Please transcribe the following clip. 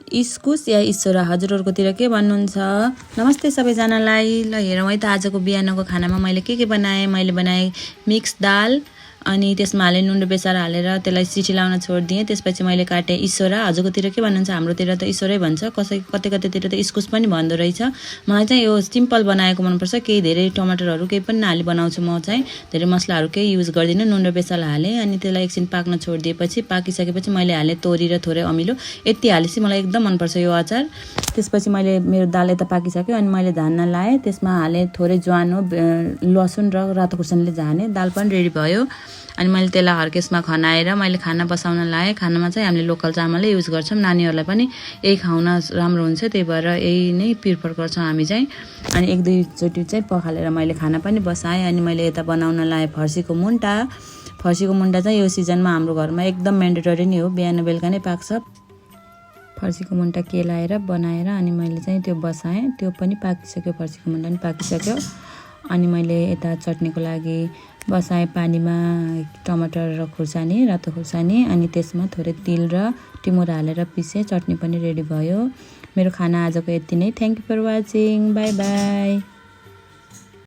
इस्कुस या इस्सोरा हजुरहरुकोतिर के भन्नुहुन्छ। नमस्ते सबैजनालाई। ल हेरौँ है त आजको बिहानको खानामा मैले के बनाएँ। मैले बनाएँ मिक्स दाल अनि त्यसमा हाले नुन र बेसार हालेर त्यसलाई सिटी लाउन छोड्दिएँ। त्यसपछि मैले काटे इस्सोरा। हजुरकोतिर के भन्नुहुन्छ। हाम्रोतिर त इस्सोरै भन्छ, कतैतिर त इस्कुस पनि भन्दो रहेछ। मलाई चाहिँ यो सिम्पल बनाएको मनपर्छ। केही धेरै टमाटरहरू केही पनि नहाली बनाउँछु म चाहिँ। धेरै मसलाहरू केही युज गर्दिनँ। नुन र बेसार हालेँ अनि त्यसलाई एकछिन पाक्न छोडिदिएपछि पाकिसकेपछि मैले हालेँ तोरी र थोरै अमिलो। यति हालेपछि मलाई एकदम मनपर्छ यो अचार। त्यसपछि मैले मेरो दाल यता पाकिसक्यो अनि मैले झान्न लाएँ। त्यसमा हालेँ थोरै ज्वानो, लसुन र रातो खुर्सानीले झाने। दाल पनि रेडी भयो अनि मैले त्यसलाई हर्केसमा खनाएर मैले खाना बसाउन लाएँ। खानामा चाहिँ हामीले लोकल चामलै युज गर्छौँ। नानीहरूलाई पनि यही खुवाउन राम्रो हुन्छ, त्यही भएर यही नै प्रिफर गर्छौँ हामी चाहिँ। अनि एक दुईचोटि चाहिँ पखालेर मैले खाना पनि बसाएँ। अनि मैले यता बनाउन लाएँ फर्सीको मुन्टा। फर्सीको मुन्टा चाहिँ यो सिजनमा हाम्रो घरमा एकदम म्यान्डेटरी नै हो, बिहान बेलुका नै पाक्छ। फर्सीको मुन्टा केलाएर बनाएर अनि मैले चाहिँ त्यो बसाएँ। त्यो पनि पाकिसक्यो, फर्सीको मुन्टा पनि पाकिसक्यो। अनि मैले यता चटनीको लागि बसाएँ पानीमा टमाटर र खुर्सानी, रातो खुर्सानी, अनि त्यसमा थोरै तिल र टिमुरा हालेर पिसेँ। चटनी पनि रेडी भयो। मेरो खाना आजको यति नै। Thank you for watching. Bye by.